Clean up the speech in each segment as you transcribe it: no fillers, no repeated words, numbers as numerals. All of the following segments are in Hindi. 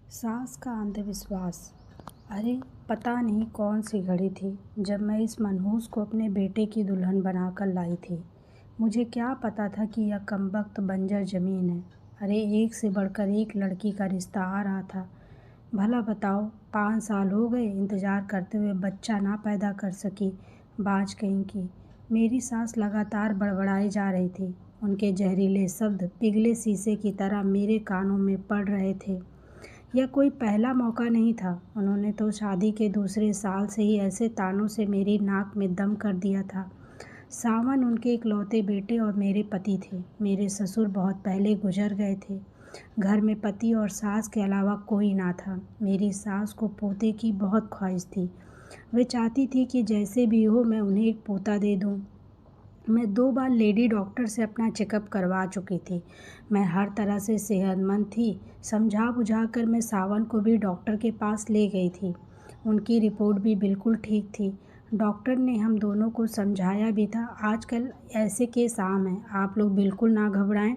सास का अंधविश्वास। अरे पता नहीं कौन सी घड़ी थी जब मैं इस मनहूस को अपने बेटे की दुल्हन बनाकर लाई थी। मुझे क्या पता था कि यह कमबख्त बंजर ज़मीन है। अरे एक से बढ़कर एक लड़की का रिश्ता आ रहा था। भला बताओ, 5 साल हो गए इंतज़ार करते हुए, बच्चा ना पैदा कर सकी बाज कहीं की। मेरी सास लगातार बड़बड़ाई जा रही थी। उनके जहरीले शब्द पिघले शीशे की तरह मेरे कानों में पड़ रहे थे। यह कोई पहला मौका नहीं था। उन्होंने तो शादी के दूसरे साल से ही ऐसे तानों से मेरी नाक में दम कर दिया था। सावन उनके इकलौते बेटे और मेरे पति थे। मेरे ससुर बहुत पहले गुजर गए थे। घर में पति और सास के अलावा कोई ना था। मेरी सास को पोते की बहुत ख्वाहिश थी। वे चाहती थी कि जैसे भी हो मैं उन्हें एक पोता दे दूं। मैं 2 बार लेडी डॉक्टर से अपना चेकअप करवा चुकी थी। मैं हर तरह से सेहतमंद थी। समझा बुझा कर मैं सावन को भी डॉक्टर के पास ले गई थी। उनकी रिपोर्ट भी बिल्कुल ठीक थी। डॉक्टर ने हम दोनों को समझाया भी था, आजकल ऐसे केस आम हैं, आप लोग बिल्कुल ना घबराएं,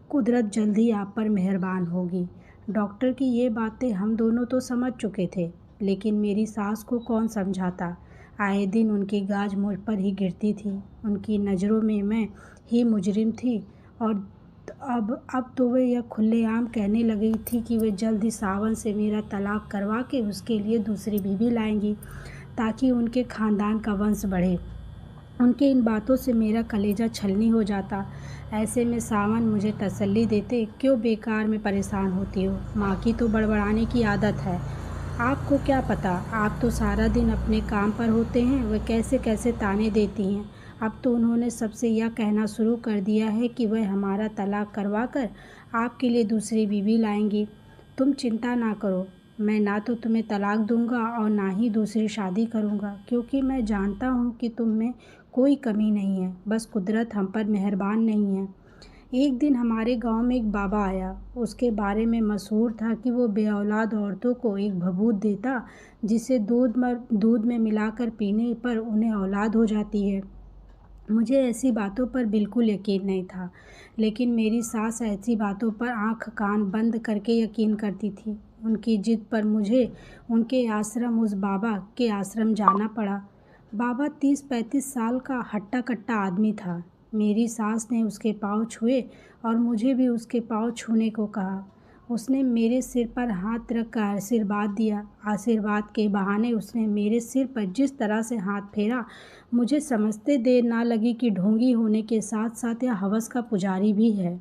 कुदरत जल्द ही आप पर मेहरबान होगी। डॉक्टर की ये बातें हम दोनों तो समझ चुके थे, लेकिन मेरी सास को कौन समझाता। आए दिन उनकी गाज मुझ पर ही गिरती थी। उनकी नज़रों में मैं ही मुजरिम थी। और अब तो वे यह खुलेआम कहने लगी थी कि वे जल्द ही सावन से मेरा तलाक करवा के उसके लिए दूसरी बीवी लाएंगी, ताकि उनके ख़ानदान का वंश बढ़े। उनके इन बातों से मेरा कलेजा छलनी हो जाता। ऐसे में सावन मुझे तसल्ली देते, क्यों बेकार में परेशान होती हो, माँ की तो बड़बड़ाने की आदत है। आपको क्या पता, आप तो सारा दिन अपने काम पर होते हैं, वे कैसे कैसे ताने देती हैं। अब तो उन्होंने सबसे यह कहना शुरू कर दिया है कि वह हमारा तलाक करवा कर आपके लिए दूसरी बीवी लाएंगी। तुम चिंता ना करो, मैं ना तो तुम्हें तलाक दूंगा और ना ही दूसरी शादी करूंगा, क्योंकि मैं जानता हूँ कि तुम में कोई कमी नहीं है, बस कुदरत हम पर मेहरबान नहीं है। एक दिन हमारे गांव में एक बाबा आया। उसके बारे में मशहूर था कि वो बेऔलाद औरतों को एक भभूत देता, जिसे दूध में मिलाकर पीने पर उन्हें औलाद हो जाती है। मुझे ऐसी बातों पर बिल्कुल यकीन नहीं था, लेकिन मेरी सास ऐसी बातों पर आंख कान बंद करके यकीन करती थी। उनकी जिद पर मुझे उनके आश्रम, उस बाबा के आश्रम जाना पड़ा। बाबा 30-35 साल का हट्टा कट्टा आदमी था। मेरी सास ने उसके पाँव छुए और मुझे भी उसके पाँव छूने को कहा। उसने मेरे सिर पर हाथ रख कर आशीर्वाद दिया। आशीर्वाद के बहाने उसने मेरे सिर पर जिस तरह से हाथ फेरा, मुझे समझते देर ना लगी कि ढोंगी होने के साथ साथ यह हवस का पुजारी भी है।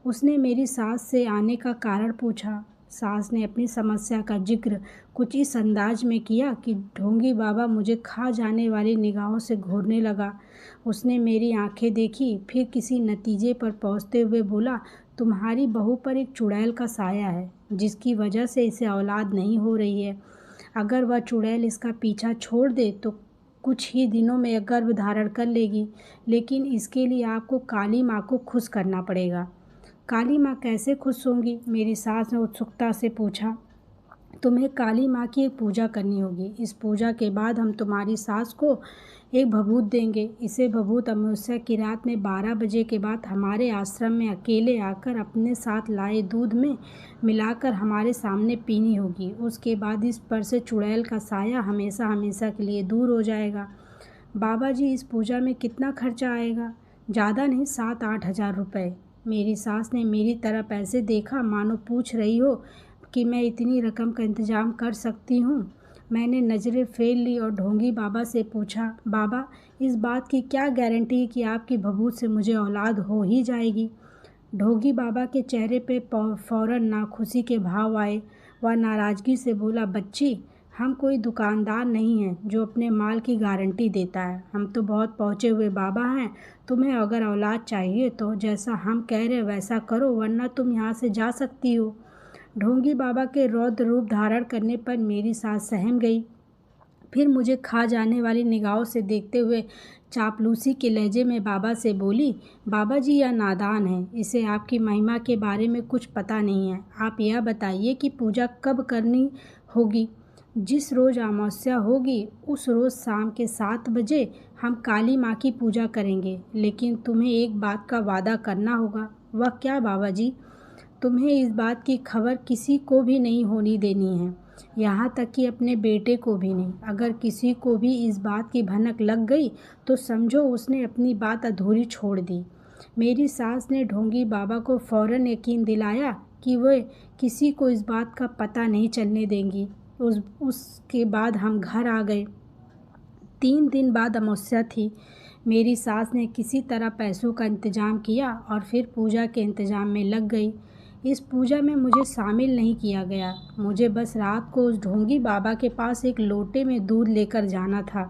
उसने मेरी सास से आने का कारण पूछा। सास ने अपनी समस्या का जिक्र कुछ इस अंदाज में किया कि ढोंगी बाबा मुझे खा जाने वाली निगाहों से घूरने लगा। उसने मेरी आंखें देखी, फिर किसी नतीजे पर पहुंचते हुए बोला, तुम्हारी बहू पर एक चुड़ैल का साया है, जिसकी वजह से इसे औलाद नहीं हो रही है। अगर वह चुड़ैल इसका पीछा छोड़ दे तो कुछ ही दिनों में गर्भ धारण कर लेगी, लेकिन इसके लिए आपको काली माँ को खुश करना पड़ेगा। काली माँ कैसे खुश होंगी? मेरी सास ने उत्सुकता से पूछा। तुम्हें काली माँ की एक पूजा करनी होगी। इस पूजा के बाद हम तुम्हारी सास को एक भभूत देंगे। इसे भभूत अमावस्या की रात में 12 बजे के बाद हमारे आश्रम में अकेले आकर अपने साथ लाए दूध में मिलाकर हमारे सामने पीनी होगी। उसके बाद इस पर से चुड़ैल का साया हमेशा हमेशा के लिए दूर हो जाएगा। बाबा जी, इस पूजा में कितना खर्चा आएगा? ज़्यादा नहीं, 7-8 हज़ार रुपये। मेरी सास ने मेरी तरफ ऐसे देखा मानो पूछ रही हो कि मैं इतनी रकम का इंतज़ाम कर सकती हूँ। मैंने नज़रें फेर ली और ढोंगी बाबा से पूछा, बाबा, इस बात की क्या गारंटी है कि आपकी भभूत से मुझे औलाद हो ही जाएगी? ढोंगी बाबा के चेहरे पे फौरन नाखुशी के भाव आए। वह नाराज़गी से बोला, बच्ची, हम कोई दुकानदार नहीं हैं जो अपने माल की गारंटी देता है। हम तो बहुत पहुँचे हुए बाबा हैं। तुम्हें अगर औलाद चाहिए तो जैसा हम कह रहे वैसा करो, वरना तुम यहाँ से जा सकती हो। ढोंगी बाबा के रौद्र रूप धारण करने पर मेरी सास सहम गई। फिर मुझे खा जाने वाली निगाहों से देखते हुए चापलूसी के लहजे में बाबा से बोली, बाबा जी, यह नादान है, इसे आपकी महिमा के बारे में कुछ पता नहीं है। आप यह बताइए कि पूजा कब करनी होगी? जिस रोज़ अमावस्या होगी उस रोज़ शाम के 7 बजे हम काली माँ की पूजा करेंगे, लेकिन तुम्हें एक बात का वादा करना होगा। वह क्या बाबा जी? तुम्हें इस बात की खबर किसी को भी नहीं होनी देनी है, यहाँ तक कि अपने बेटे को भी नहीं। अगर किसी को भी इस बात की भनक लग गई तो समझो उसने अपनी बात अधूरी छोड़ दी। मेरी सास ने ढोंगी बाबा को फ़ौरन यकीन दिलाया कि वे किसी को इस बात का पता नहीं चलने देंगी। उसके बाद हम घर आ गए। 3 दिन बाद अमावस्या थी। मेरी सास ने किसी तरह पैसों का इंतज़ाम किया और फिर पूजा के इंतज़ाम में लग गई। इस पूजा में मुझे शामिल नहीं किया गया। मुझे बस रात को उस ढोंगी बाबा के पास एक लोटे में दूध लेकर जाना था।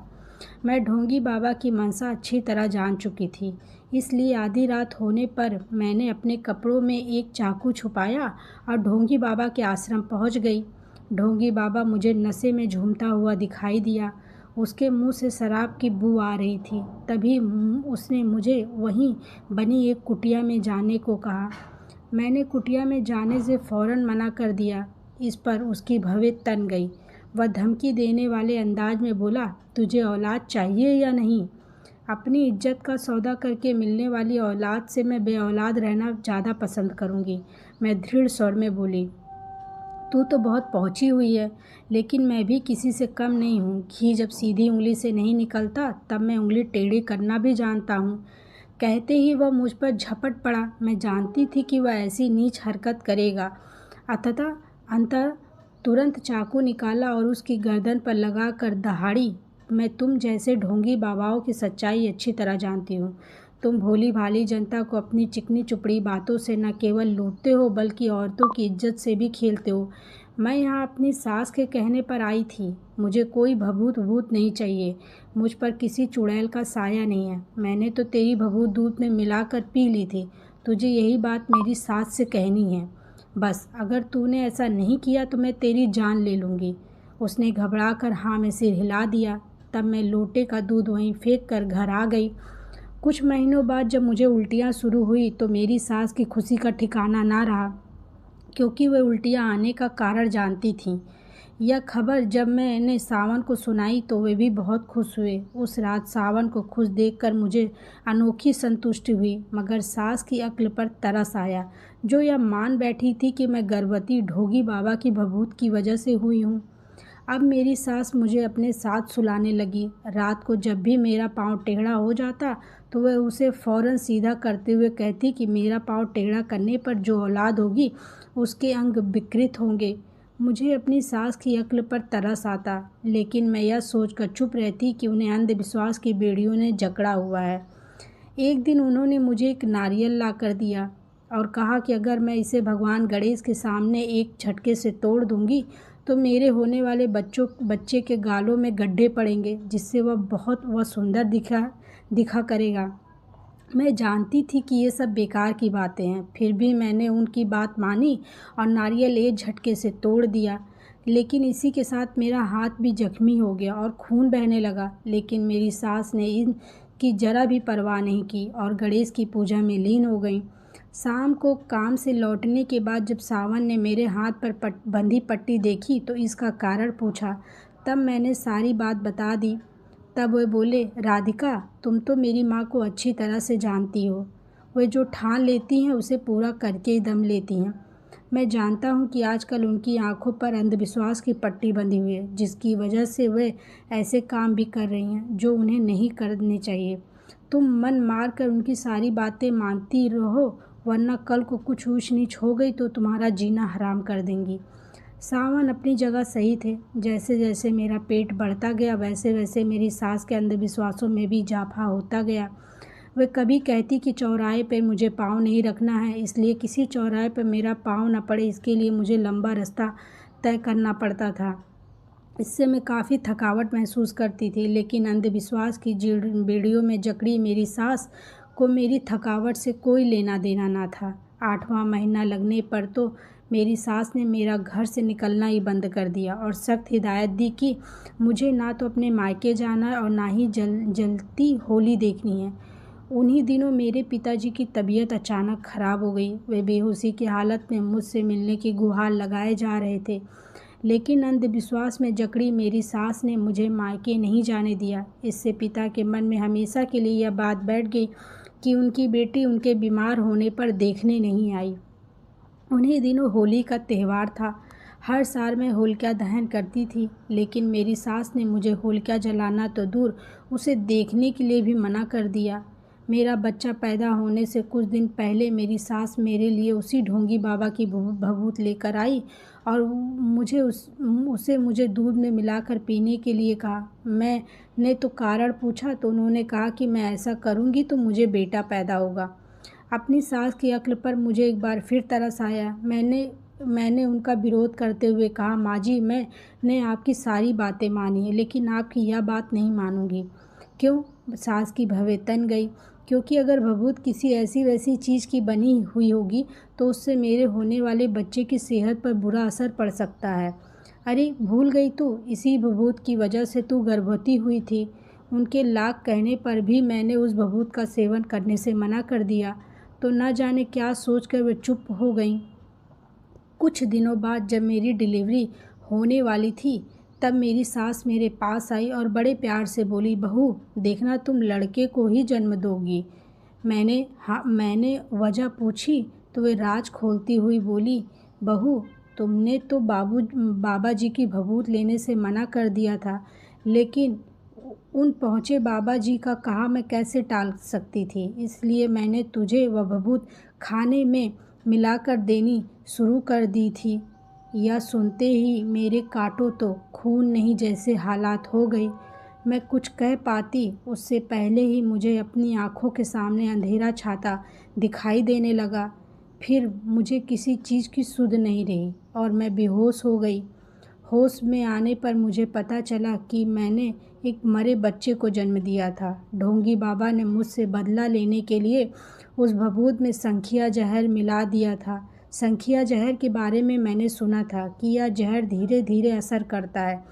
मैं ढोंगी बाबा की मनसा अच्छी तरह जान चुकी थी, इसलिए आधी रात होने पर मैंने अपने कपड़ों में एक चाकू छुपाया और ढोंगी बाबा के आश्रम पहुंच गई। ढोंगी बाबा मुझे नशे में झूमता हुआ दिखाई दिया। उसके मुंह से शराब की बू आ रही थी। तभी उसने मुझे वहीं बनी एक कुटिया में जाने को कहा। मैंने कुटिया में जाने से फ़ौरन मना कर दिया। इस पर उसकी भवें तन गई। वह धमकी देने वाले अंदाज में बोला, तुझे औलाद चाहिए या नहीं? अपनी इज्जत का सौदा करके मिलने वाली औलाद से मैं बेऔलाद रहना ज़्यादा पसंद करूँगी। मैं दृढ़ स्वर में बोली, तू तो बहुत पहुँची हुई है, लेकिन मैं भी किसी से कम नहीं हूँ। घी जब सीधी उंगली से नहीं निकलता तब मैं उंगली टेढ़ी करना भी जानता हूँ। कहते ही वह मुझ पर झपट पड़ा। मैं जानती थी कि वह ऐसी नीच हरकत करेगा। अंततः तुरंत चाकू निकाला और उसकी गर्दन पर लगा कर दहाड़ी। मैं तुम जैसे ढोंगी बाबाओं की सच्चाई अच्छी तरह जानती हूँ। तुम भोली भाली जनता को अपनी चिकनी चुपड़ी बातों से न केवल लूटते हो बल्कि औरतों की इज्जत से भी खेलते हो। मैं यहाँ अपनी सास के कहने पर आई थी। मुझे कोई भभूत वभूत नहीं चाहिए। मुझ पर किसी चुड़ैल का साया नहीं है। मैंने तो तेरी भभूत दूध में मिलाकर पी ली थी। तुझे यही बात मेरी सास से कहनी है। बस अगर तूने ऐसा नहीं किया तो मैं तेरी जान ले लूँगी। उसने घबरा कर हाँ में सिर हिला दिया। तब मैं लोटे का दूध वहीं फेंक कर घर आ गई। कुछ महीनों बाद जब मुझे उल्टियाँ शुरू हुई तो मेरी सास की खुशी का ठिकाना ना रहा, क्योंकि वे उल्टियाँ आने का कारण जानती थीं। यह खबर जब मैंने सावन को सुनाई तो वे भी बहुत खुश हुए। उस रात सावन को खुश देखकर मुझे अनोखी संतुष्टि हुई, मगर सास की अक्ल पर तरस आया, जो यह मान बैठी थी कि मैं गर्भवती ढोगी बाबा की भभूत की वजह से हुई हूँ। अब मेरी सास मुझे अपने साथ सुलाने लगी। रात को जब भी मेरा पाँव टेढ़ा हो जाता तो वह उसे फ़ौरन सीधा करते हुए कहती कि मेरा पाँव टेढ़ा करने पर जो औलाद होगी उसके अंग विकृत होंगे। मुझे अपनी सास की अक्ल पर तरस आता, लेकिन मैं यह सोचकर चुप रहती कि उन्हें अंधविश्वास की बेड़ियों ने जकड़ा हुआ है। एक दिन उन्होंने मुझे एक नारियल ला कर दिया और कहा कि अगर मैं इसे भगवान गणेश के सामने एक झटके से तोड़ दूंगी तो मेरे होने वाले बच्चे के गालों में गड्ढे पड़ेंगे, जिससे वह सुंदर दिखा करेगा। मैं जानती थी कि ये सब बेकार की बातें हैं, फिर भी मैंने उनकी बात मानी और नारियल एक झटके से तोड़ दिया। लेकिन इसी के साथ मेरा हाथ भी जख्मी हो गया और खून बहने लगा। लेकिन मेरी सास ने इनकी जरा भी परवाह नहीं की और गणेश की पूजा में लीन हो गई। शाम को काम से लौटने के बाद जब सावन ने मेरे हाथ पर बंधी पट्टी देखी तो इसका कारण पूछा। तब मैंने सारी बात बता दी। तब वे बोले, राधिका, तुम तो मेरी माँ को अच्छी तरह से जानती हो। वे जो ठान लेती हैं उसे पूरा करके ही दम लेती हैं। मैं जानता हूँ कि आजकल उनकी आंखों पर अंधविश्वास की पट्टी बंधी हुई है, जिसकी वजह से वे ऐसे काम भी कर रही हैं जो उन्हें नहीं करने चाहिए। तुम मन मार कर उनकी सारी बातें मानती रहो, वरना कल को कुछ ऊंच नीच हो गई तो तुम्हारा जीना हराम कर देंगी। सावन अपनी जगह सही थे। जैसे जैसे मेरा पेट बढ़ता गया वैसे वैसे मेरी सास के अंधविश्वासों में भी इजाफा होता गया। वे कभी कहती कि चौराहे पर मुझे पाँव नहीं रखना है, इसलिए किसी चौराहे पर मेरा पाँव न पड़े इसके लिए मुझे लंबा रास्ता तय करना पड़ता था। इससे मैं काफ़ी थकावट महसूस करती थी, लेकिन अंधविश्वास की बेड़ियों में जकड़ी मेरी सास को मेरी थकावट से कोई लेना देना ना था। 8वां महीना लगने पर तो मेरी सास ने मेरा घर से निकलना ही बंद कर दिया और सख्त हिदायत दी कि मुझे ना तो अपने मायके जाना है और ना ही जलती होली देखनी है। उन्हीं दिनों मेरे पिताजी की तबीयत अचानक ख़राब हो गई। वे बेहोशी की हालत में मुझसे मिलने की गुहार लगाए जा रहे थे, लेकिन अंधविश्वास में जकड़ी मेरी सास ने मुझे मायके नहीं जाने दिया। इससे पिता के मन में हमेशा के लिए यह बात बैठ गई कि उनकी बेटी उनके बीमार होने पर देखने नहीं आई। उन्हीं दिनों होली का त्यौहार था। हर साल मैं होलिका दहन करती थी, लेकिन मेरी सास ने मुझे होलिका जलाना तो दूर, उसे देखने के लिए भी मना कर दिया। मेरा बच्चा पैदा होने से कुछ दिन पहले मेरी सास मेरे लिए उसी ढोंगी बाबा की भभूत लेकर आई और उसे मुझे दूध में मिलाकर पीने के लिए कहा। मैंने तो कारण पूछा तो उन्होंने कहा कि मैं ऐसा करूँगी तो मुझे बेटा पैदा होगा। अपनी सास की अक्ल पर मुझे एक बार फिर तरस आया। मैंने उनका विरोध करते हुए कहा, माँ जी, मैंने आपकी सारी बातें मानी है, लेकिन आपकी यह बात नहीं मानूंगी। क्यों? सास की भवें तन गई। क्योंकि अगर भभूत किसी ऐसी वैसी चीज़ की बनी हुई होगी तो उससे मेरे होने वाले बच्चे की सेहत पर बुरा असर पड़ सकता है। अरे भूल गई तू, इसी भभूत की वजह से तू गर्भवती हुई थी। उनके लाख कहने पर भी मैंने उस भभूत का सेवन करने से मना कर दिया, तो न जाने क्या सोचकर वे चुप हो गईं। कुछ दिनों बाद जब मेरी डिलीवरी होने वाली थी, तब मेरी सास मेरे पास आई और बड़े प्यार से बोली, बहू देखना, तुम लड़के को ही जन्म दोगी। मैंने वजह पूछी तो वे राज खोलती हुई बोली, बहू तुमने तो बाबा जी की भभूत लेने से मना कर दिया था, लेकिन उन पहुँचे बाबा जी का कहा मैं कैसे टाल सकती थी, इसलिए मैंने तुझे वह भभूत खाने में मिलाकर देनी शुरू कर दी थी। यह सुनते ही मेरे कांटों तो खून नहीं जैसे हालात हो गई। मैं कुछ कह पाती उससे पहले ही मुझे अपनी आंखों के सामने अंधेरा छाता दिखाई देने लगा। फिर मुझे किसी चीज़ की सुध नहीं रही और मैं बेहोश हो गई। होश में आने पर मुझे पता चला कि मैंने एक मरे बच्चे को जन्म दिया था। ढोंगी बाबा ने मुझसे बदला लेने के लिए उस भभूत में संखिया जहर मिला दिया था। संखिया जहर के बारे में मैंने सुना था कि यह जहर धीरे धीरे असर करता है।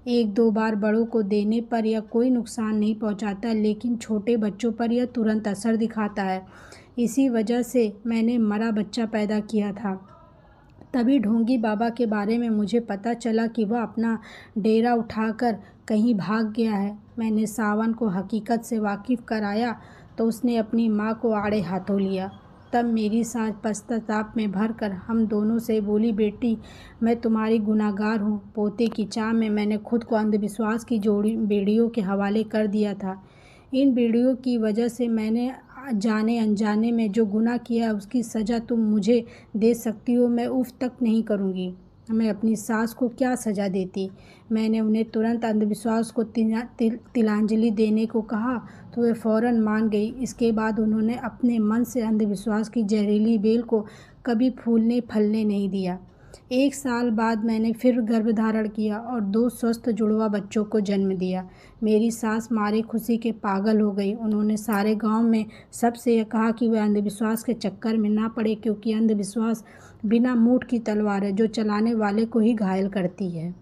एक दो बार बड़ों को देने पर यह कोई नुकसान नहीं पहुंचाता, लेकिन छोटे बच्चों पर यह तुरंत असर दिखाता है। इसी वजह से मैंने मरा बच्चा पैदा किया था। तभी ढोंगी बाबा के बारे में मुझे पता चला कि वह अपना डेरा उठाकर कहीं भाग गया है। मैंने सावन को हकीकत से वाकिफ़ कराया तो उसने अपनी माँ को आड़े हाथों लिया। तब मेरी सास पश्चाताप में भरकर हम दोनों से बोली, बेटी मैं तुम्हारी गुनाहगार हूँ। पोते की चाह में मैंने खुद को अंधविश्वास की बेड़ियों के हवाले कर दिया था। इन बेड़ियों की वजह से मैंने जाने अनजाने में जो गुनाह किया उसकी सज़ा तुम मुझे दे सकती हो, मैं उफ़ तक नहीं करूँगी। मैं अपनी सास को क्या सज़ा देती। मैंने उन्हें तुरंत अंधविश्वास को तिलांजलि देने को कहा तो वे फ़ौरन मान गई। इसके बाद उन्होंने अपने मन से अंधविश्वास की जहरीली बेल को कभी फूलने फलने नहीं दिया। 1 साल बाद मैंने फिर गर्भधारण किया और 2 स्वस्थ जुड़वा बच्चों को जन्म दिया। मेरी सास मारे खुशी के पागल हो गई। उन्होंने सारे गांव में सबसे यह कहा कि वे अंधविश्वास के चक्कर में ना पड़े, क्योंकि अंधविश्वास बिना मूठ की तलवार है जो चलाने वाले को ही घायल करती है।